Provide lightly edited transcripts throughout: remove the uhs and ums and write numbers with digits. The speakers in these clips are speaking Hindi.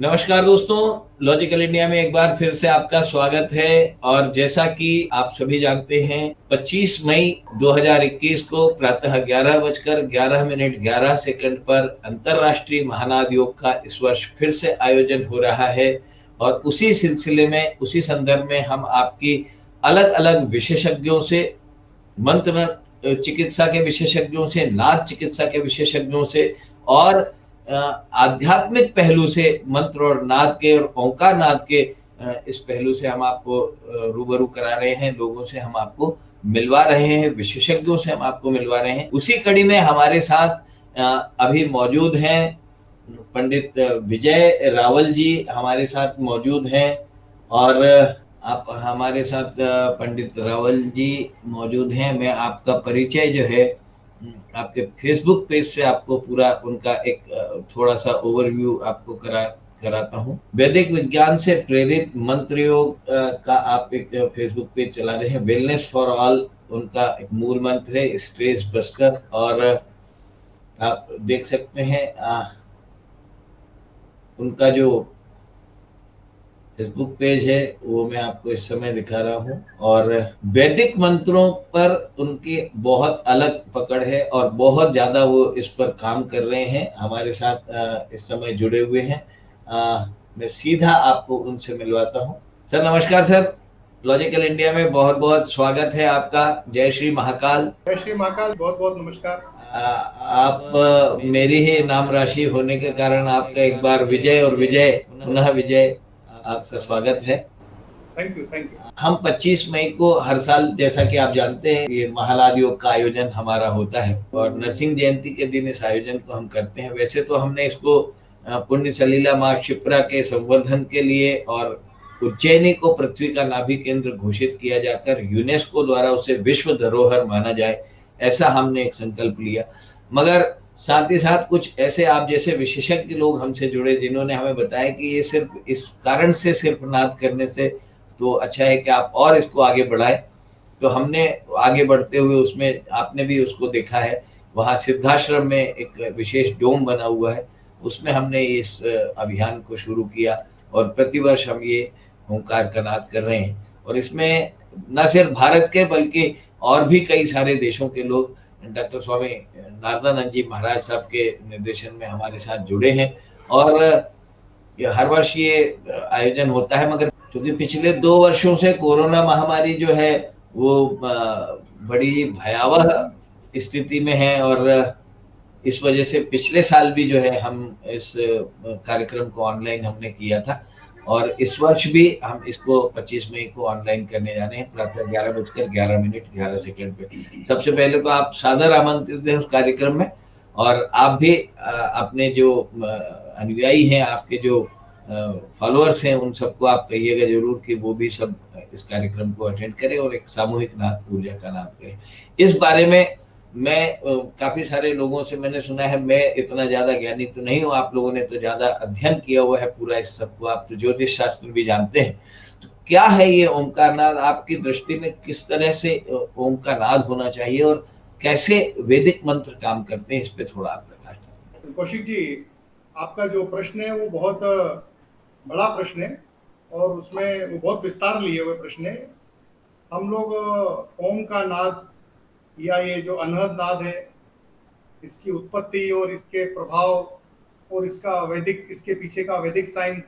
नमस्कार दोस्तों, लॉजिकल इंडिया में एक बार फिर से आपका स्वागत है। और जैसा कि आप सभी जानते हैं, 25 मई 2021 को प्रातः 11:11 पर अंतर्राष्ट्रीय महानाद योग का इस वर्ष फिर से आयोजन हो रहा है। और उसी सिलसिले में, उसी संदर्भ में हम आपकी अलग अलग विशेषज्ञों से, मंत्र चिकित्सा के विशेषज्ञों से, नाद चिकित्सा के विशेषज्ञों से और आध्यात्मिक पहलू से, मंत्र और नाद के और ओंकार नाद के इस पहलू से हम आपको रूबरू करा रहे हैं। लोगों से हम आपको मिलवा रहे हैं, विशेषज्ञों से हम आपको मिलवा रहे हैं। उसी कड़ी में हमारे साथ अभी मौजूद हैं पंडित विजय रावल जी, हमारे साथ मौजूद हैं। और आप हमारे साथ पंडित रावल जी मौजूद हैं। मैं आपका परिचय जो है आपके फेसबुक पेज से आपको पूरा उनका एक थोड़ा सा ओवरव्यू आपको कराता हूँ। वैदिक विज्ञान से प्रेरित मंत्र योग का आप एक फेसबुक पेज चला रहे हैं। वेलनेस फॉर ऑल उनका एक मूल मंत्र है, स्ट्रेस बस्टर। और आप देख सकते हैं उनका जो फेसबुक पेज है वो मैं आपको इस समय दिखा रहा हूँ। और वैदिक मंत्रों पर उनकी बहुत अलग पकड़ है और बहुत ज़्यादा वो इस पर काम कर रहे हैं। हमारे साथ इस समय जुड़े हुए हैं। मैं सीधा आपको उनसे मिलवाता हूँ। सर नमस्कार सर, लॉजिकल इंडिया में बहुत बहुत स्वागत है आपका। जय श्री महाकाल। जय श्री महाकाल, बहुत बहुत नमस्कार। आप मेरी ही नाम राशि होने के कारण आपका एक बार विजय और विजय, पुनः विजय, आपका स्वागत है। Thank you, thank you. हम 25 मई को हर साल, जैसा कि आप जानते हैं, ये महानाद योग का आयोजन हमारा होता है और नरसिंह जयंती के दिन इस आयोजन को हम करते हैं। वैसे तो हमने इसको पुण्य सलीला माँ क्षिप्रा के संवर्धन के लिए और उज्जैनी को पृथ्वी का नाभि केंद्र घोषित किया जाकर यूनेस्को द्वारा उसे विश्व धरोहर माना जाए, ऐसा हमने एक संकल्प लिया। मगर साथ ही साथ कुछ ऐसे आप जैसे विशेषज्ञ लोग हमसे जुड़े जिन्होंने हमें बताया कि ये सिर्फ इस कारण से, सिर्फ नाद करने से तो अच्छा है कि आप और इसको आगे बढ़ाएं। तो हमने आगे बढ़ते हुए उसमें आपने भी उसको देखा है, वहाँ सिद्धाश्रम में एक विशेष डोम बना हुआ है, उसमें हमने इस अभियान को शुरू किया और प्रतिवर्ष हम ये ओंकार का नाद कर रहे हैं। और इसमें न सिर्फ भारत के बल्कि और भी कई सारे देशों के लोग डॉक्टर स्वामी नारदानंद जी महाराज साहब के निर्देशन में हमारे साथ जुड़े हैं। और हर वर्ष ये आयोजन होता है, मगर क्योंकि पिछले 2 वर्षों से कोरोना महामारी जो है वो बड़ी भयावह स्थिति में है और इस वजह से पिछले साल भी जो है हम इस कार्यक्रम को ऑनलाइन हमने किया था और इस वर्ष भी हम इसको 25 मई को ऑनलाइन करने जा रहे हैं प्रातः 11:11 पे। सबसे पहले तो आप सादर आमंत्रित हैं उस कार्यक्रम में। और आप भी अपने जो अनुयायी हैं, आपके जो फॉलोअर्स हैं, उन सबको आप कहिएगा जरूर कि वो भी सब इस कार्यक्रम को अटेंड करें और एक सामूहिक नाद पूजा का नाद करें। इस बारे में मैं काफी सारे लोगों से मैंने सुना है, मैं इतना ज्यादा ज्ञानी तो नहीं हूँ, आप लोगों ने तो ज्यादा अध्ययन किया हुआ है पूरा इस सबको, आप तो ज्योतिष शास्त्र भी जानते हैं। तो क्या है ये ओंकार नाद? आपकी दृष्टि में किस तरह से ओम का नाद होना चाहिए और कैसे वैदिक मंत्र काम करते हैं, इस पे थोड़ा आप प्रकाश डालें। कौशिक जी, आपका जो प्रश्न है वो बहुत बड़ा प्रश्न है और उसमें वो बहुत विस्तार लिए हुए प्रश्न है। हम लोग ओम का नाद या ये जो अनहद नाद है, इसकी उत्पत्ति और इसके प्रभाव और इसका वैदिक, इसके पीछे का वैदिक साइंस,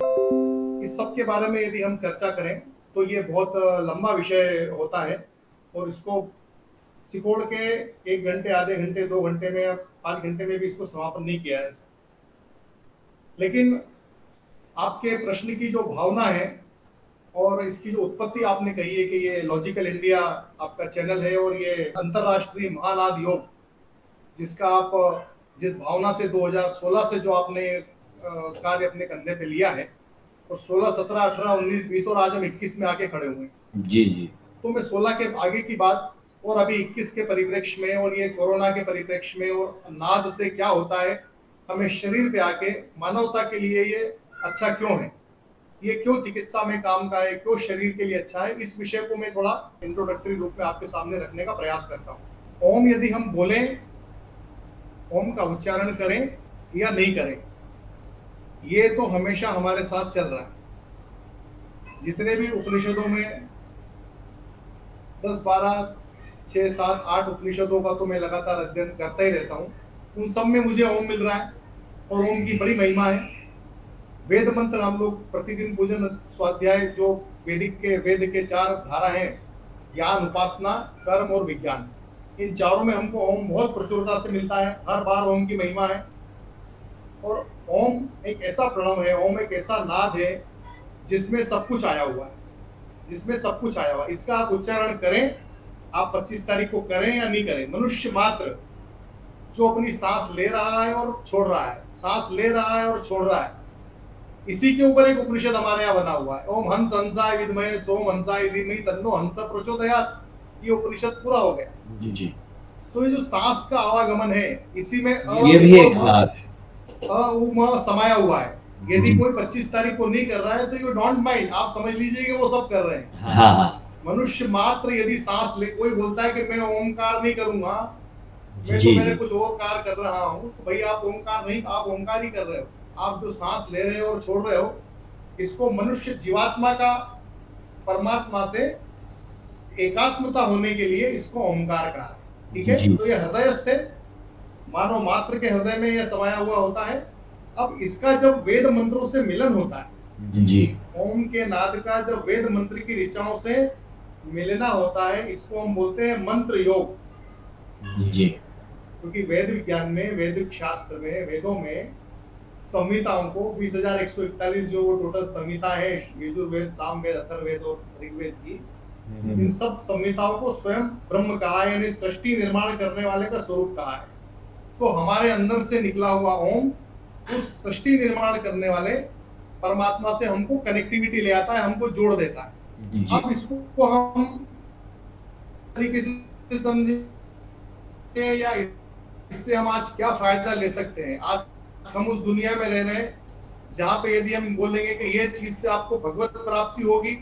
इस सब के बारे में यदि हम चर्चा करें तो ये बहुत लंबा विषय होता है और इसको सिकोड़ के 1 घंटे, आधे घंटे, 2 घंटे में या 5 घंटे में भी इसको समापन नहीं किया है। लेकिन आपके प्रश्न की जो भावना है और इसकी जो उत्पत्ति आपने कही है कि ये लॉजिकल इंडिया आपका चैनल है और ये अंतर्राष्ट्रीय महानाद योग, जिसका आप जिस भावना से 2016 से जो आपने कार्य अपने कंधे पे लिया है, और 16, 17, 18, 19, 20 और आज हम 21 में आके खड़े हुए हैं। जी जी। तो मैं 16 के आगे की बात और अभी 21 के परिप्रेक्ष्य में और ये कोरोना के परिप्रेक्ष्य में और नाद से क्या होता है, हमें शरीर पे आके मानवता के लिए ये अच्छा क्यों है, ये क्यों चिकित्सा में काम का है, क्यों शरीर के लिए अच्छा है, इस विषय को मैं थोड़ा इंट्रोडक्टरी रूप में आपके सामने रखने का प्रयास करता हूँ। ओम यदि हम बोलें, ओम का उच्चारण करें या नहीं करें, ये तो हमेशा हमारे साथ चल रहा है। जितने भी उपनिषदों में 10, 12, 6, 7, 8 उपनिषदों का तो मैं लगातार अध्ययन करता ही रहता हूँ, उन सब में मुझे ओम मिल रहा है और ओम की बड़ी महिमा है। वेद मंत्र हम लोग प्रतिदिन पूजन स्वाध्याय, जो वेद के 4 धारा हैं, ज्ञान, उपासना, कर्म और विज्ञान, इन चारों में हमको ओम बहुत प्रचुरता से मिलता है। हर बार ओम की महिमा है। और ओम एक ऐसा प्रणव है, ओम एक ऐसा नाद है जिसमें सब कुछ आया हुआ है, जिसमें सब कुछ आया हुआ है। इसका आप उच्चारण करें, आप 25 तारीख को करें या नहीं करें, मनुष्य मात्र जो अपनी सांस ले रहा है और छोड़ रहा है, सांस ले रहा है और छोड़ रहा है, इसी के ऊपर एक उपनिषद हमारे यहाँ बना हुआ है। ओम हंस हंसाय विद्महे सोम हंसाय धीमहि तन्नो हंस प्रचोदयात्, ये उपनिषद पूरा हो गया। जी जी। तो ये जो सांस का आवागमन है, इसी में ये भी एक नाद है, समाया हुआ है। यदि कोई 25 तारीख को नहीं कर रहा है तो यू डोंट माइंड, आप समझ लीजिए कि वो सब कर रहे हैं। हाँ। मनुष्य मात्र यदि सांस ले, कोई बोलता है कि मैं ओमकार नहीं करूंगा, मैं जी तो मेरे जी। कुछ और कार्य कर रहा हूँ, तो भाई आप ओमकार नहीं, आप ओमकार ही कर रहे हो। आप जो सांस ले रहे हो और छोड़ रहे हो, इसको मनुष्य जीवात्मा का परमात्मा से एकात्मता होने के लिए इसको ओमकार कहा है। ठीक है, तो ये हृदयस्थ है, मानव मात्र के हृदय में यह समाया हुआ होता है। अब इसका जब वेद मंत्रों से मिलन होता है, जी, ओम के नाद का जब वेद मंत्र की ऋचाओं से मिलना होता है, इसको हम बोलते हैं मंत्र योग। जी। क्योंकि वेद विज्ञान में, वैदिक शास्त्र में, वेदों में संहिताओं को 20,141 जो वो टोटल संहिता है, यजुर्वेद, सामवेद, अथर्ववेद और ऋग्वेद की, इन सब संहिताओं को स्वयं ब्रह्म कहा है, यानी सृष्टि निर्माण करने वाले का स्वरूप कहा है। तो हमारे अंदर से निकला हुआ ओम उस सृष्टि निर्माण करने वाले परमात्मा से हमको कनेक्टिविटी ले आता है, हमको जोड़ देता है। अब इसको हम तरीके से समझे या इससे हम आज क्या फायदा ले सकते हैं। आज हम उस दुनिया में रह रहे हैं जहाँ पे यदि हम बोलेंगे कि ये चीज से आपको भगवत प्राप्ति होगी,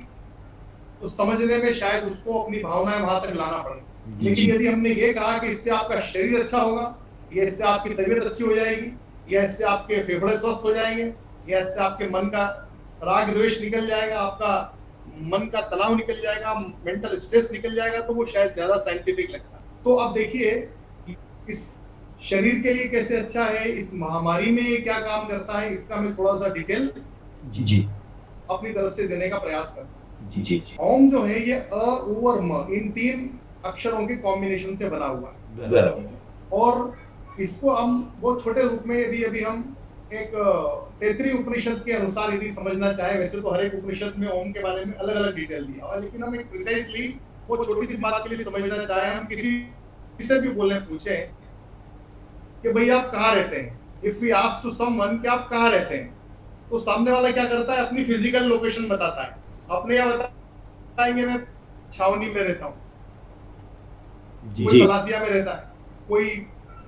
तो समझने में शायद उसको अपनी भावनाएं वहां तक लाना पड़ेगा। लेकिन यदि हमने ये कहा कि इससे आपका शरीर अच्छा होगा, या इससे आपकी तबीयत अच्छी हो जाएगी, या इससे आपके फेफड़े स्वस्थ हो जाएंगे, या इससे आपके मन का राग द्वेष निकल जाएगा, आपका मन का तनाव निकल जाएगा, मेंटल स्ट्रेस निकल जाएगा, तो वो शायद ज्यादा साइंटिफिक लगता है। तो अब देखिए इस शरीर के लिए कैसे अच्छा है, इस महामारी में ये क्या काम करता है, इसका मैं थोड़ा सा डिटेल जी अपनी तरफ से देने का प्रयास करता हूँ। जी जी। ओम जो है ये अ, उ और म, इन 3 अक्षरों के कॉम्बिनेशन से बना हुआ है। और इसको हम बहुत छोटे रूप में यदि अभी हम एक तैत्तिरीय उपनिषद के अनुसार यदि समझना चाहे, वैसे तो हर एक उपनिषद में ओम के बारे में अलग अलग डिटेल दिया हुआ है, लेकिन हम एक प्रिसाइसली वो छोटी सी बात के लिए समझना चाहे, हम किसी से भी बोलने पूछे कि भाई आप कहाँ रहते हैं, if we ask to someone कि आप कहाँ रहते हैं, तो सामने वाला क्या करता है, अपनी फिजिकल लोकेशन बताता है। अपने यहाँ बताएंगे मैं छावनी में रहता हूँ, कोई मलासिया में रहता है, कोई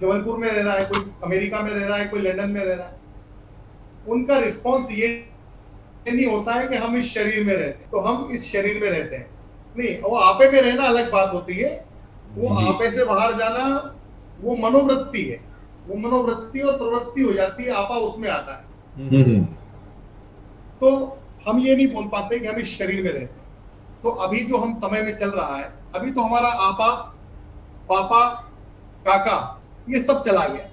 जबलपुर में रह रहा है, कोई अमेरिका में रह रहा है, कोई लंदन में रह रहा है। उनका रिस्पॉन्स ये नहीं होता है कि हम इस शरीर में रहते हैं, तो हम इस शरीर में रहते हैं, नहीं। वो आपे में रहना अलग बात होती है, वो आपे से बाहर जाना वो मनोवृत्ति है, वो मनोवृत्ति और प्रवृत्ति हो जाती है, आपा उसमें आता है। तो हम ये नहीं बोल पाते कि हम इस शरीर में रहते हैं। तो अभी जो हम समय में चल रहा है, अभी तो हमारा आपा, पापा, काका ये सब चला गया।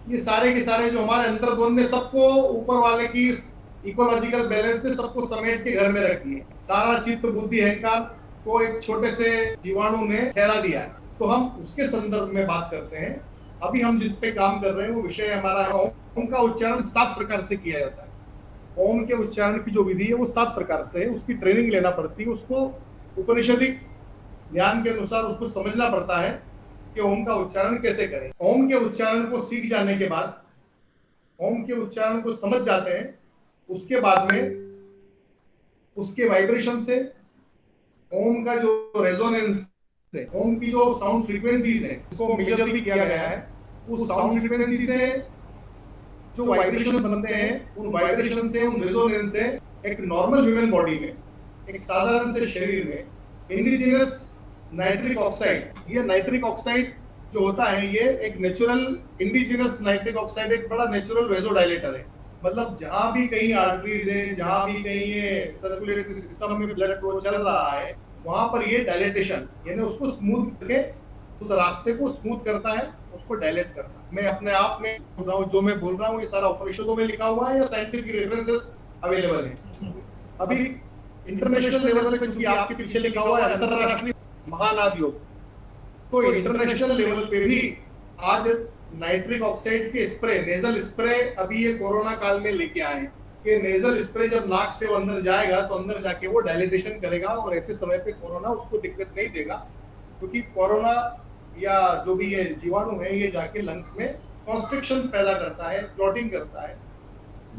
ये सारे के सारे जो हमारे अंतर्द्वंद ने सबको ऊपर वाले की इकोलॉजिकल बैलेंस ने सबको समेट के घर में रख दिए। सारा चित्त बुद्धि अहंकार को एक छोटे से जीवाणु ने ठहरा दिया है। तो हम उसके संदर्भ में बात करते हैं। अभी हम जिस पे काम कर रहे हैं वो विषय हमारा है, ओम का उच्चारण 7 प्रकार से किया जाता है। ओम के उच्चारण की जो विधि है वो 7 प्रकार से है, उसकी ट्रेनिंग लेना पड़ती है, उसको उपनिषदिक ज्ञान के अनुसार उसको समझना पड़ता है कि ओम का उच्चारण कैसे करें। ओम के उच्चारण को सीख जाने के बाद, ओम के उच्चारण को समझ जाते हैं, उसके बाद में उसके वाइब्रेशन से ओम का जो रेजोनेंस है, ओम की जो साउंड फ्रीक्वेंसीज है, उसको मेजर भी किया गया है। उस साउंड फ्रीक्वेंसी से जो वाइब्रेशन बनते हैं, उन वाइब्रेशन से, उन रेजोनेंस से एक नॉर्मल ह्यूमन बॉडी में, एक साधारण से शरीर में इंडिजिनस नाइट्रिक ऑक्साइड, ये नाइट्रिक ऑक्साइड जो होता है, ये एक नेचुरल इंडिजिनस नाइट्रिक ऑक्साइड एक बड़ा नेचुरल वेजोडाइलेटर है। मतलब जहां भी कहीं आर्टरीज है, जहां भी कहीं ये सर्कुलेटरी सिस्टम में ब्लड फ्लो चल रहा है, वहां पर ये डायलेटेशन यानी उसको स्मूथ करके, उस रास्ते को स्मूथ करता है, उसको डायलेट करता है। मैं अपने आप में बोल रहा हूँ, जो मैं बोल रहा हूँ ये सारा उपनिषदों में लिखा हुआ है या साइंटिफिक रेफरेंसेस अवेलेबल है। अभी इंटरनेशनल लेवल पे, चूंकि आपके पीछे लिखा हुआ है अंतरराष्ट्रीय महानाद योग, तो इंटरनेशनल लेवल पे भी आज नाइट्रिक ऑक्साइड के स्प्रे, नेजल स्प्रे अभी ये कोरोना काल में लेके आए हैं कि नेजल स्प्रे जब नाक से वो अंदर जाएगा तो अंदर जाके वो डायलिटेशन करेगा और ऐसे समय पे कोरोना उसको दिक्कत नहीं देगा, क्योंकि कोरोना या जो भी ये जीवाणु है ये जाके लंग्स में कॉन्स्ट्रिक्शन पैदा करता है, क्लॉटिंग करता है,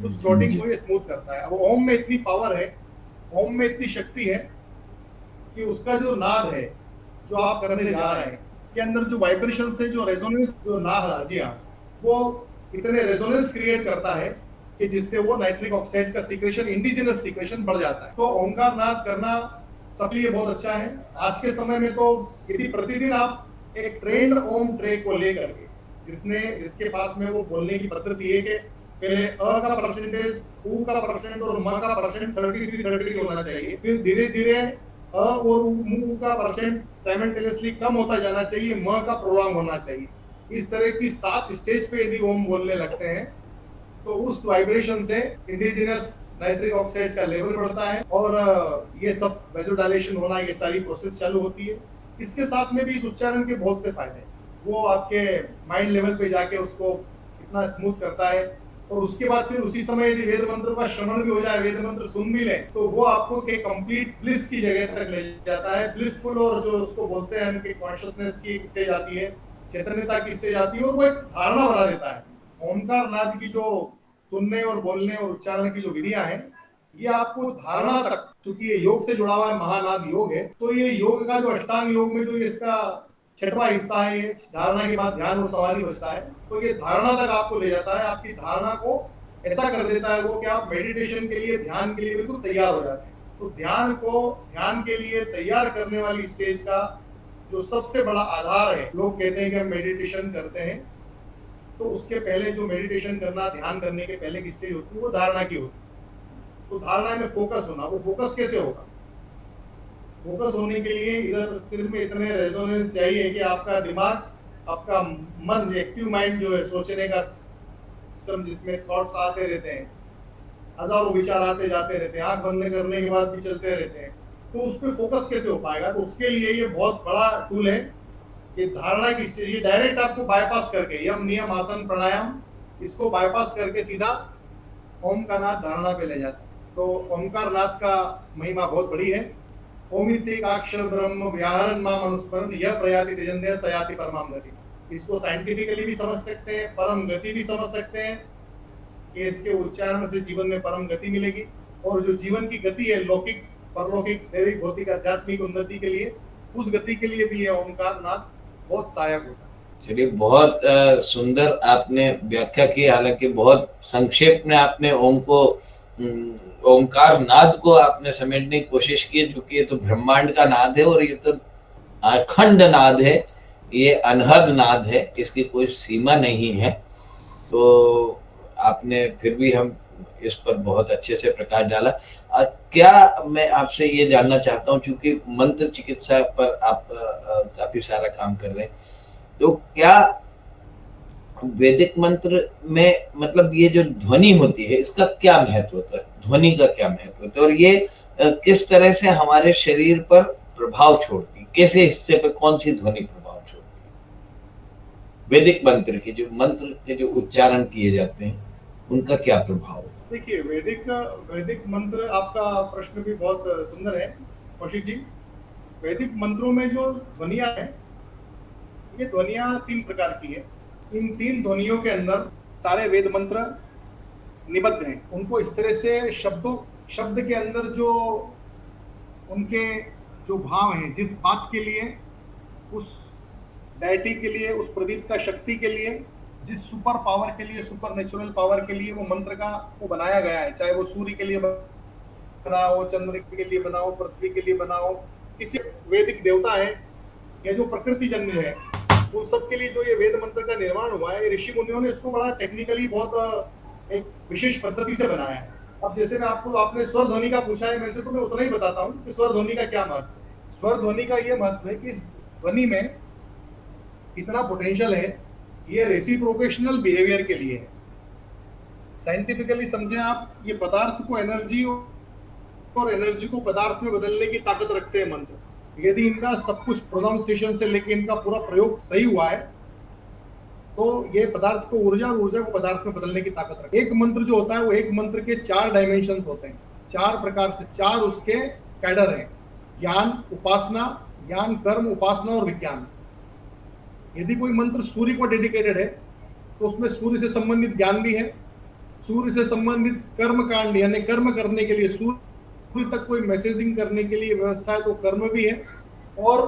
उस क्लॉटिंग को ये स्मूथ करता है। अब ओम में इतनी पावर है, ओम में इतनी शक्ति है कि उसका जो नाद है जो आप करने जा रहे हैं के अंदर जो वाइब्रेशन से जो रेजोनेंस, जो नाद, जी हाँ, वो इतने रेजोनेंस क्रिएट करता है कि जिससे वो नाइट्रिक ऑक्साइड का सीक्रेशन, इंडिजिनस सीक्रेशन बढ़ जाता है। तो ओंकार नाद करना सबके लिए बहुत अच्छा है। आज के समय में तो यदि प्रतिदिन आप एक ट्रेंड ओम ट्रे को लेकर के, जिसके पास में वो बोलने की पद्धति है कि पहले अ का परसेंटेज, उ का परसेंट और म का परसेंट 33 होना चाहिए, फिर धीरे धीरे अ और मु का परसेंट साइमल्टेनियसली कम होता जाना चाहिए, म का प्रोलॉन्ग होना चाहिए। इस तरह की 7 स्टेज पे यदि ओम बोलने लगते हैं तो उस वाइब्रेशन से इंडिजिनस नाइट्रिक ऑक्साइड का लेवल बढ़ता है और ये सब वेजोडाइलेशन होना, ये सारी प्रोसेस चालू होती है। इसके साथ में भी इस उच्चारण के बहुत से फायदे हैं। वो आपके माइंड लेवल पे जाके उसको इतना स्मूथ करता है और उसके बाद फिर उसी समय यदि वेद मंत्र का श्रवण भी हो जाए, वेद मंत्र सुन भी ले, तो वो आपको एक कंप्लीट ब्लिस की जगह तक ले जाता है। ब्लिसफुल, और जो उसको बोलते हैं उनकी कॉन्शियसनेस की एक स्टेज आती है, चैतन्यता की स्टेज आती है और वो एक धारणा बना देता है। ओमकार नाद की जो सुनने और बोलने और उच्चारण की जो विधियां हैं, ये आपको धारणा तक, क्योंकि ये योग से जुड़ा हुआ है, महानाद योग है, तो ये योग का जो अष्टांग योग में जो इसका 6वां हिस्सा है, ये धारणा के बाद ध्यान और समाधि बचता है, तो ये धारणा तक आपको ले जाता है। आपकी धारणा को ऐसा कर देता है वो कि आप मेडिटेशन के लिए, ध्यान के लिए बिल्कुल तैयार हो जाते हैं। तो ध्यान के लिए तैयार करने वाली स्टेज का जो सबसे बड़ा आधार है, लोग कहते हैं कि हम मेडिटेशन करते हैं, तो उसके पहले जो मेडिटेशन करना, ध्यान करने के पहले की स्टेज होती है वो धारणा की होती है। तो धारणा में फोकस होना, वो फोकस कैसे होगा? फोकस होने के लिए इधर सिर में इतने रेजोनेंस चाहिए कि आपका दिमाग, आपका मन, एक्टिव माइंड जो है, सोचने का सिस्टम जिसमें थॉट्स आते रहते हैं, हजारों विचार आते जाते रहते हैं, आंख बंद करने के बाद भी चलते रहते हैं, तो उस पर फोकस कैसे हो पाएगा? तो उसके लिए ये बहुत बड़ा टूल है, ये धारणा की स्टेज। ये डायरेक्ट आपको बाईपास करके, यम नियम आसन प्राणायाम, इसको बाईपास करके सीधा ओम का नाद धारणा पे ले जाता है। तो ओमकार नाद का महिमा बहुत बड़ी है। ओमित्येकाक्षर ब्रह्म व्याहरण माम अनुस्मरण यह प्रयाति तेजन्य सयाति परमाम गति। इसको साइंटिफिकली भी समझ सकते हैं, परम गति भी समझ सकते हैं कि इसके उच्चारण से जीवन में परम गति मिलेगी, और जो जीवन की गति है, लौकिक, परलौकिक, दैविक, भौतिक, आध्यात्मिक उन्नति के लिए, उस गति के लिए भी यह ओमकार नाद बहुत सहायक होता है। चलिए, बहुत सुंदर आपने व्याख्या की। हालांकि बहुत संक्षेप में आपने ओमकार नाद को आपने समेटने की कोशिश की, जो कि ये तो ब्रह्मांड का नाद है और ये तो अखंड नाद है, ये अनहद नाद है, इसकी कोई सीमा नहीं है। तो आपने फिर भी हम इस पर बहुत अच्छे से प्रकाश डाला। क्या मैं आपसे ये जानना चाहता हूँ, चूंकि मंत्र चिकित्सा पर आप काफी सारा काम कर रहे हैं, तो क्या वैदिक मंत्र में, मतलब ये जो ध्वनि होती है, इसका क्या महत्व होता है? ध्वनि का क्या महत्व होता है और ये किस तरह से हमारे शरीर पर प्रभाव छोड़ती है? कैसे हिस्से पर कौन सी ध्वनि प्रभाव छोड़ती है? वैदिक मंत्र के जो उच्चारण किए जाते हैं, उनका क्या प्रभाव होता है? देखिए, वैदिक वैदिक मंत्र, आपका प्रश्न भी बहुत सुंदर है कौशिक जी। वैदिक मंत्रों में जो ध्वनियाँ हैं, ये ध्वनियाँ 3 प्रकार की है। इन 3 ध्वनियों के अंदर सारे वेद मंत्र निबद्ध हैं। उनको इस तरह से शब्द के अंदर जो उनके जो भाव हैं, जिस बात के लिए, उस डायटी के लिए, उस प्रदीप्ता शक्ति के लिए, जिस सुपर पावर के लिए, सुपर नेचुरल पावर के लिए वो मंत्र का वो बनाया गया है, चाहे वो सूर्य के लिए बना हो, चंद्र के लिए बना हो, पृथ्वी के लिए बना हो, किसी वैदिक देवता है या जो प्रकृति जन्य है, उन सब के लिए जो ये वेद मंत्र का निर्माण हुआ है, ऋषि मुनियों ने इसको बड़ा टेक्निकली बहुत एक विशेष पद्धति से बनाया है। अब जैसे मैं आपने स्वर ध्वनि का पूछा है मेरे से, तो मैं उतना ही बताता हूँ कि स्वर ध्वनि का क्या महत्व है। स्वर ध्वनि का ये महत्व है कि इस ध्वनि में इतना पोटेंशियल है, ये रेसिप्रोकेशनल बिहेवियर के लिए है। साइंटिफिकली समझें आप, ये पदार्थ को एनर्जी और एनर्जी को पदार्थ में बदलने की ताकत रखते हैं मंत्र। यदि इनका सब कुछ प्रोनाउंसिएशन से लेके इनका पूरा प्रयोग सही हुआ है, तो ये पदार्थ को ऊर्जा और ऊर्जा को पदार्थ में बदलने की ताकत रखते हैं। एक मंत्र जो होता है वो एक मंत्र के 4 डायमेंशंस होते हैं, 4 प्रकार से, 4 उसके कैडर हैं: ज्ञान, उपासना, ज्ञान, कर्म, उपासना और विज्ञान। यदि कोई मंत्र सूर्य को डेडिकेटेड है तो उसमें सूर्य से संबंधित ज्ञान भी है, सूर्य से संबंधित कर्म कांड यानी कर्म करने के लिए, सूर्य तक कोई मैसेजिंग करने के लिए व्यवस्था है तो कर्म भी है, और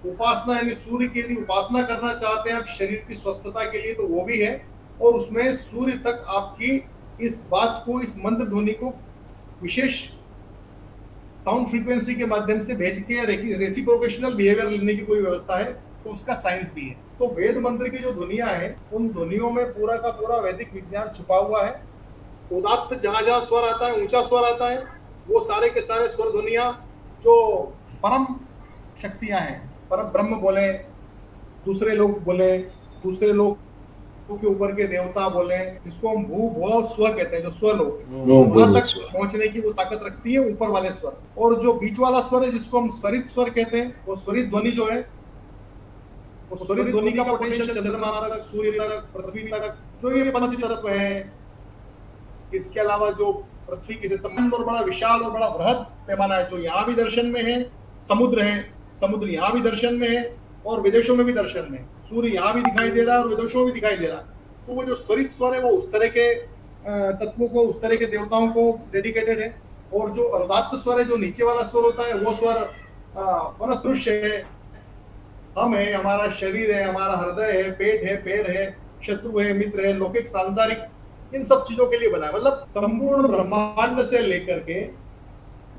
उपासना यानी सूर्य की यदि उपासना करना चाहते हैं आप शरीर की स्वस्थता के लिए तो वो भी है, और उसमें सूर्य तक आपकी इस बात को, इस मंत्र ध्वनि को विशेष साउंड फ्रीक्वेंसी के माध्यम से भेज के रेसिप्रोकेशनल बिहेवियर लेने की कोई व्यवस्था है, तो उसका साइंस भी है। तो वेद मंत्र की जो ध्वनियां हैं, उन ध्वनियों में पूरा का पूरा वैदिक विज्ञान छुपा हुआ है। उदात्त जहां जहां स्वर आता है, ऊंचा स्वर आता है, वो सारे के सारे स्वर ध्वनियां जो परम शक्तियां हैं, परम ब्रह्म बोले, दूसरे लोग बोले, दूसरे लोग के ऊपर के देवता बोले, जिसको हम भू भव स्व कहते हैं, जो स्वर लोग, वहां तक पहुंचने की वो ताकत रखती है ऊपर वाले स्वर। और जो बीच वाला स्वर है, जिसको हम स्वरित स्वर कहते हैं, वो स्वरित ध्वनि जो है, वो स्वरित ध्वनि का पोटेंशियल चंद्रमा तक, सूर्य तक, पृथ्वी तक, जो ये पंच तत्व है, इसके अलावा जो पृथ्वी के संबंध और बड़ा विशाल और बड़ा बृहद पैमाना है, जो यहाँ भी दर्शन में है, समुद्र है, समुद्र यहाँ भी दर्शन में है और विदेशों में भी दर्शन में है, सूर्य यहाँ भी दिखाई दे रहा है और विदेशों में भी दिखाई दे रहा है। तो वो जो स्वरित स्वर है वो उस तरह के तत्वों को, उस तरह के देवताओं को डेडिकेटेड है। और जो अनुदात्त स्वर है, जो नीचे वाला स्वर होता है, वो स्वर वनस्पृश्य है, हम है, हमारा शरीर है, हमारा हृदय है, पेट है, पैर है, शत्रु है, मित्र है, लौकिक, सांसारिक, इन सब चीजों के लिए बना है। मतलब संपूर्ण ब्रह्मांड से लेकर के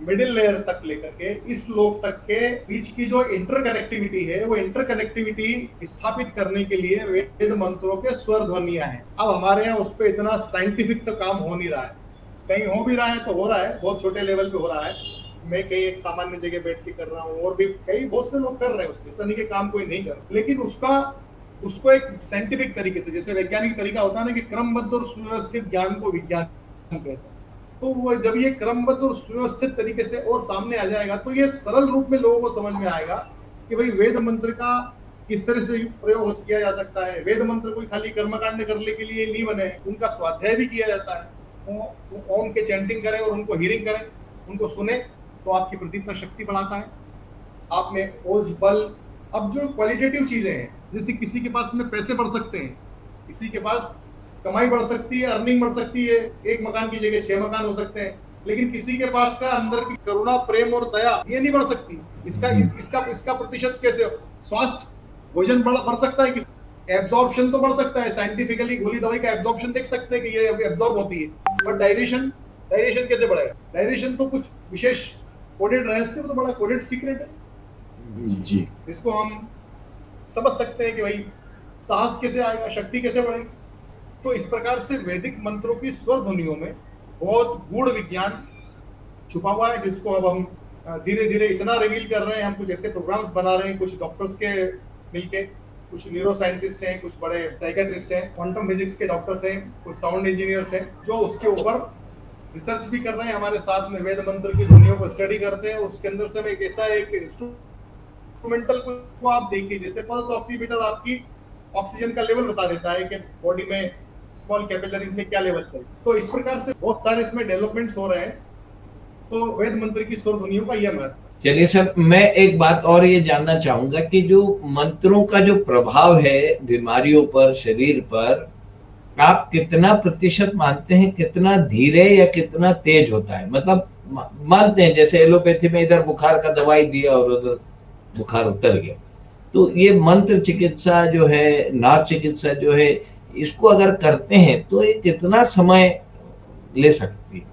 मिडिल लेयर तक लेकर के इस लोक तक के बीच की जो इंटरकनेक्टिविटी है, वो इंटरकनेक्टिविटी स्थापित करने के लिए वेद मंत्रों के स्वर ध्वनियां हैं। अब हमारे यहाँ उस पर इतना साइंटिफिक तो काम हो नहीं रहा है, कहीं हो भी रहा है तो हो रहा है, बहुत छोटे लेवल पे हो रहा है। मैं कहीं एक सामान्य जगह बैठ के कर रहा हूँ, और भी कई बहुत से लोग कर रहे हैं उसमें, ऐसा नहीं कि काम कोई नहीं कर रहा, लेकिन उसको एक साइंटिफिक तरीके से, जैसे वैज्ञानिक तरीका होता है ना कि क्रमबद्ध और सुव्यवस्थित ज्ञान को विज्ञान कहते हैं, तो वो जब ये क्रमबद्ध और सुव्यवस्थित तरीके से और सामने आ जाएगा तो ये सरल रूप में लोगों को समझ में आएगा कि भाई वेद मंत्र का किस तरह से प्रयोग किया जा सकता है। वेद मंत्र कोई खाली कर्मकांड करने के लिए नहीं बने, उनका स्वाध्याय भी किया जाता है। वो ओम के चैंटिंग करें और उनको हीरिंग करें, उनको सुने, तो आपकी प्रतीक्षा शक्ति बढ़ाता है, आप में ओज बल। अब जो क्वालिटेटिव चीजें हैं, जैसे किसी के पास में पैसे बढ़ सकते हैं, किसी के पास कमाई बढ़ सकती है, अर्निंग बढ़ सकती है, एक मकान की जगह 6 मकान हो सकते हैं, लेकिन किसी के पास का अंदर की करुणा, प्रेम और दया ये नहीं बढ़ सकती। इसका प्रतिशत कैसे? स्वास्थ्य, भोजन बढ़ सकता है, एब्जॉर्प्शन तो बढ़ सकता है, साइंटिफिकली गोली दवाई का एब्जॉर्प्शन देख सकते हैं कि ये एब्जॉर्ब होती है, बट डायरेशन कैसे बढ़ेगा? डायरेशन तो कुछ विशेष कोडेड रहस्य, तो बड़ा कोडेड सीक्रेट है जी, इसको हम समझ सकते हैं कि भाई साहस कैसे आएगा, शक्ति कैसे बढ़ेगी। तो इस प्रकार से वैदिक मंत्रों की स्वर ध्वनियों में बहुत गूढ़ विज्ञान छुपा हुआ है, जिसको अब हम धीरे धीरे इतना रिवील कर रहे हैं। हम कुछ ऐसे प्रोग्राम्स बना रहे हैं, कुछ डॉक्टर्स के मिलके, कुछ न्यूरो साइंटिस्ट हैं, कुछ बड़े साइकेट्रिस्ट हैं, क्वांटम फिजिक्स के डॉक्टर्स हैं, कुछ साउंड इंजीनियर्स हैं, जो उसके ऊपर रिसर्च भी कर रहे हैं हमारे साथ में, वेद मंत्र की ध्वनियों को स्टडी करते हैं। उसके अंदर से एक ऐसा एक इंस्ट्रूमेंटल को आप देखिए, जैसे पल्स ऑक्सीमीटर आपकी ऑक्सीजन का लेवल बता देता है कि बॉडी में स्मॉल कैपिलरीज में क्या लेवल चल, तो इस प्रकार से बहुत सारे इसमें डेवलपमेंट्स हो रहे हैं। तो वेद मंत्र की स्वर ध्वनियों का यह महत्व। चलिए सर, मैं एक बात और ये जानना चाहूंगा कि जो मंत्रों का जो प्रभाव है बीमारियों पर, शरीर पर, आप कितना प्रतिशत मानते हैं, कितना धीरे या कितना तेज होता है? मतलब मानते हैं जैसे एलोपैथी में इधर बुखार का दवाई दिया और उधर बुखार उतर गया, तो ये मंत्र चिकित्सा जो है, नाथ चिकित्सा जो है, इसको अगर करते हैं तो ये कितना समय ले सकती है?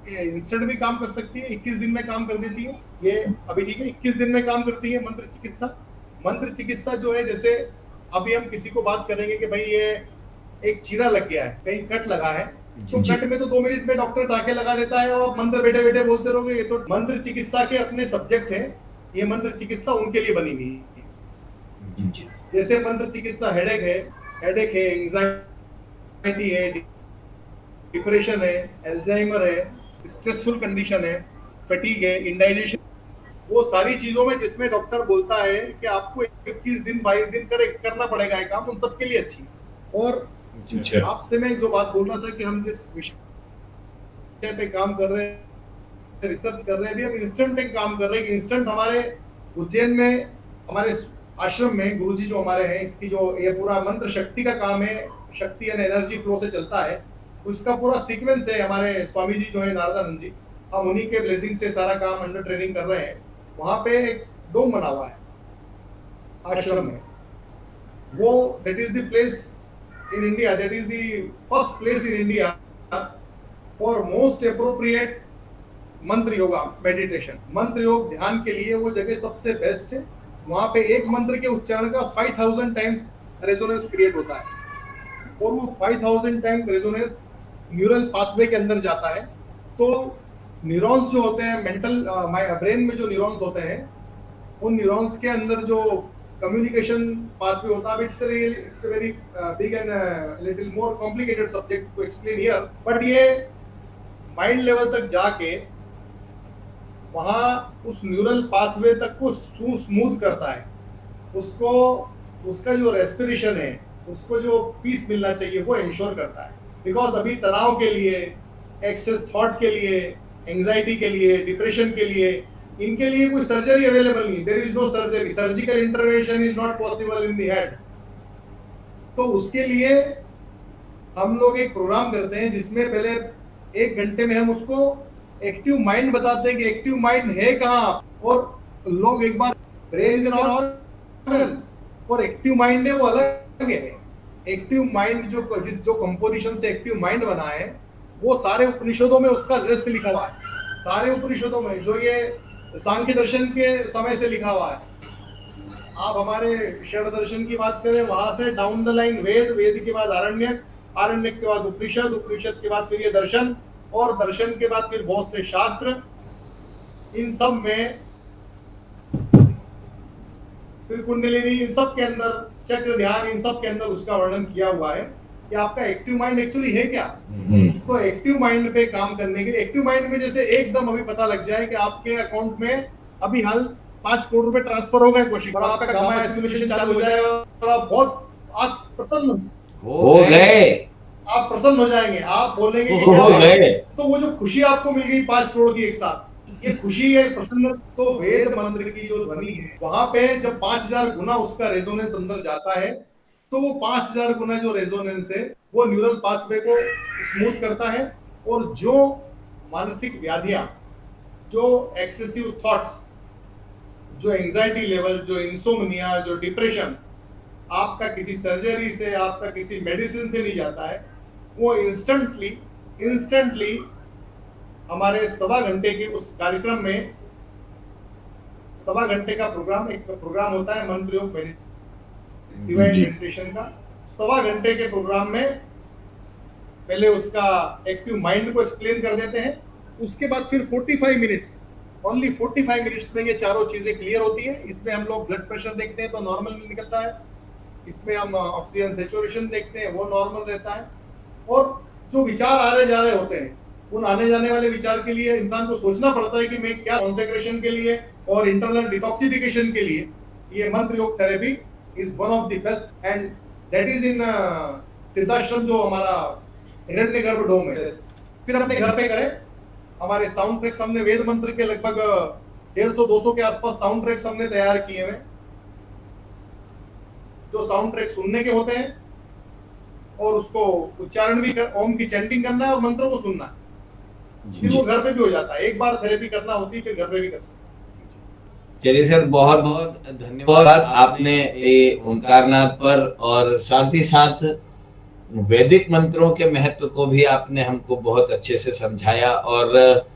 ये इंस्टेंट भी काम कर सकती है, 21 दिन में काम कर देती है। ये अभी ठीक है, 21 दिन में काम करती है मंत्र चिकित्सा। मंत्र चिकित्सा जो है, जैसे अभी हम किसी को बात करेंगे कि भाई ये एक चीरा लग गया है, कहीं कट लगा है, तो कट में तो 2 मिनट में डॉक्टर टाके लगा देता है और मंत्र बैठे बैठे बोलते रहोगे। ये तो मंत्र चिकित्सा के अपने सब्जेक्ट है, ये मंत्र चिकित्सा उनके लिए बनी हुई है। जैसे मंत्र चिकित्सा हेडेक है, एंजाइटी है, डिप्रेशन है, अल्जाइमर है, स्ट्रेसफुल कंडीशन है, फटीग है, इंडाइजेशन, वो सारी चीजों में जिसमें डॉक्टर बोलता है कि आपको 21 दिन 22 दिन करना पड़ेगा ये काम, उन सबके लिए अच्छी है। और आपसे मैं जो बात बोल रहा था कि हम जिस विषय पे काम कर रहे हैं, रिसर्च कर रहे हैं, अभी हम इंस्टेंट पे काम कर रहे हैं। इंस्टेंट हमारे उज्जैन में, हमारे आश्रम में गुरुजी जो हमारे हैं, इसकी जो ये पूरा मंत्र शक्ति का काम है, शक्ति एंड एनर्जी फ्लो से चलता है, उसका पूरा सीक्वेंस है। हमारे स्वामी जी जो है नारदानंद जी, हम उन्हीं के ब्लेसिंग से सारा काम अंडर ट्रेनिंग कर रहे हैं। वहां पे एक डोम बना हुआ है आश्रम में, वो that is the place in India, that is the first place in India for most appropriate मंत्र योगा मेडिटेशन। मंत्र योग ध्यान के लिए वो जगह सबसे बेस्ट है। वहां पे एक मंत्र के उच्चारण का 5000 टाइम्स रेजोनेंस क्रिएट होता है, और वो 5000 टाइम रेजोनेंस न्यूरल पाथवे के अंदर जाता है। तो न्यूरॉन्स जो होते हैं, मेंटल ब्रेन में जो न्यूरॉन्स होते हैं, उन न्यूरॉन्स के अंदर जो कम्युनिकेशन पाथवे होता है, it's a very big and little more complicated subject to explain here, but ये माइंड लेवल तक जाके वहां उस न्यूरल पाथवे तक को स्मूथ करता है, उसको, उसका जो रेस्पिरेशन है, उसको जो पीस मिलना चाहिए वो इंश्योर करता है। बिकॉज अभी तनाव के लिए, एक्सेस थॉट के लिए, एंजाइटी के लिए, डिप्रेशन के लिए, इनके लिए कोई सर्जरी अवेलेबल नहीं, there is no surgery, surgical intervention is not possible in the head. तो उसके लिए हम लोग एक प्रोग्राम करते हैं जिसमें पहले 1 घंटे में हम उसको एक्टिव माइंड बताते हैं कि एक्टिव माइंड है कहाँ, और लोग एक बार ब्रेन इज एन ऑर्गन और एक्टिव माइंड है वो अलग है। एक्टिव माइंड जो कंपोजिशन से एक्टिव माइंड बना है, वो सारे उपनिषदों में उसका जेस्ट लिखा हुआ है, सारे उपनिषदों में, जो ये सांख्य दर्शन के समय से लिखा हुआ है। आप हमारे षड दर्शन की बात करें, वहां से डाउन द लाइन वेद, वेद के बाद आरण्यक, आरण्यक के बाद उपनिषद, उपनिषद के बाद फिर ये दर्शन, और दर्शन के बाद फिर बहुत से शास्त्र, इन सब में फिर कुंडलिनी, इन सब के अंदर चक्र ध्यान, इन सब के अंदर उसका वर्णन किया हुआ है कि आपका एक्टिव माइंड एक्चुअली है क्या। तो एक्टिव माइंड पे काम करने के लिए, एक्टिव माइंड में जैसे एकदम अभी पता लग जाए कि आपके अकाउंट में अभी हाल 5 करोड़ रुपए ट्रांसफर हो गए कोशिश, और आपका गामा एस्टिमेशन चालू हो जाएगा और आप बहुत आप प्रसन्न हो गए, आप प्रसन्न हो जाएंगे, आप बोलेंगे कि हो गए। तो वो जो खुशी आपको मिल गई 5 करोड़ की एक साथ, ये खुशी है, प्रसन्न। तो वेद मंत्र की जो ध्वनि है, वहां पे जब 5000 गुना उसका रेजोनेंस अंदर जाता है, तो वो 5000 गुना जो रेजोनेंस है वो न्यूरल पाथवे को स्मूथ करता है। और जो मानसिक व्याधियां, जो एक्सेसिव थॉट्स, जो एंजाइटी लेवल, जो इंसोमनिया, जो डिप्रेशन, आपका किसी सर्जरी से, आपका किसी मेडिसिन से नहीं जाता है, वो इंस्टेंटली हमारे 1.25 घंटे के उस कार्यक्रम में, 1.25 घंटे का प्रोग्राम, एक प्रोग्राम होता है मंत्र योग डिवाइन मेडिटेशन का। 1.25 घंटे के प्रोग्राम में पहले उसका एक्टिव माइंड को एक्सप्लेन कर देते हैं, उसके बाद फिर 45 मिनट्स, ओनली 45 मिनट्स में ये चारों चीजें क्लियर होती है। इसमें हम लोग ब्लड प्रेशर देखते हैं तो नॉर्मल निकलता है, इसमें हम ऑक्सीजन सैचुरेशन देखते हैं, वो नॉर्मल रहता है। और जो विचार आ रहे जा रहे होते हैं, उन आने जाने वाले विचार के लिए इंसान को सोचना पड़ता है कि मैं क्या, कॉन्सेक्रेशन के लिए और इंटरनल डिटॉक्सिफिकेशन के लिए ये mantra yoga therapy is one of the best, and that is in Tirthashram जो हमारा हिरण्यगर्भ डोम है, फिर अपने घर पे करें। हमारे साउंड ट्रैक्स हमने वेद मंत्र के लगभग 150-200 के आसपास साउंड ट्रैक्स हमने तैयार किए हैं, जो साउंड ट्रैक सुनने के होते हैं और उसको उच्चारण भी कर, ओम की चैंटिंग करना है और मंत्रों को सुनना है। फिर वो घर पे भी हो जाता है। एक बार थेरेपी करना होती है, फिर घर पे भी कर सकते हैं। चलिए सर, बहुत बहुत धन्यवाद। आपने ये ओंकारनाथ पर और साथ ही साथ वैदिक मंत्रों के महत्व को भी आपने हमको बहुत अच्छे से समझाया, और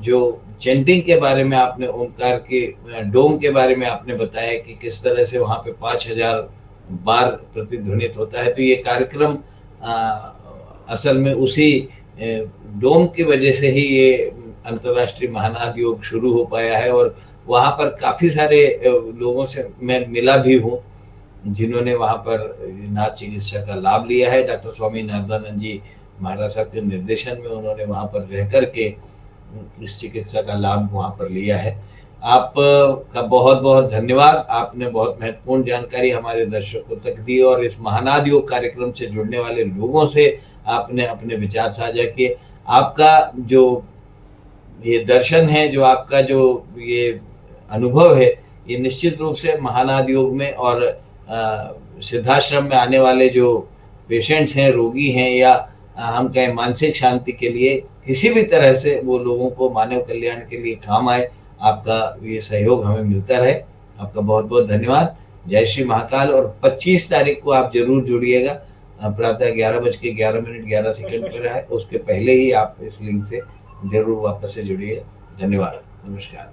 जो चैंटिंग के बारे में आपने, ओंकार के डोम के बारे में आपने बताया कि किस तरह से वहाँ पे 5000 बार प्रतिध्वनित होता है। तो ये कार्यक्रम असल में उसी डोम की वजह से ही ये अंतर्राष्ट्रीय महानाद योग शुरू हो पाया है, और वहाँ पर काफ़ी सारे लोगों से मैं मिला भी हूँ जिन्होंने वहाँ पर नाथ चिकित्सा का लाभ लिया है। डॉक्टर स्वामी नारदानंद जी महाराज साहब के निर्देशन में उन्होंने वहाँ पर रह कर के इस चिकित्सा का लाभ वहाँ पर लिया है। आप का बहुत बहुत धन्यवाद। आपने बहुत महत्वपूर्ण जानकारी हमारे दर्शकों तक दी, और इस महानाद योग कार्यक्रम से जुड़ने वाले लोगों से आपने अपने विचार साझा किए। आपका जो ये दर्शन है, जो आपका जो ये अनुभव है, ये निश्चित रूप से महानाद योग में और सिद्धाश्रम में आने वाले जो पेशेंट्स हैं, रोगी हैं, या हम कहें मानसिक शांति के लिए, किसी भी तरह से वो लोगों को मानव कल्याण के लिए काम आए। आपका ये सहयोग हमें मिलता रहे। आपका बहुत बहुत धन्यवाद। जय श्री महाकाल। और 25 तारीख को आप जरूर जुड़िएगा, प्रातः 11:11 पर है, उसके पहले ही आप इस लिंक से जरूर वापस से जुड़िए। धन्यवाद। नमस्कार।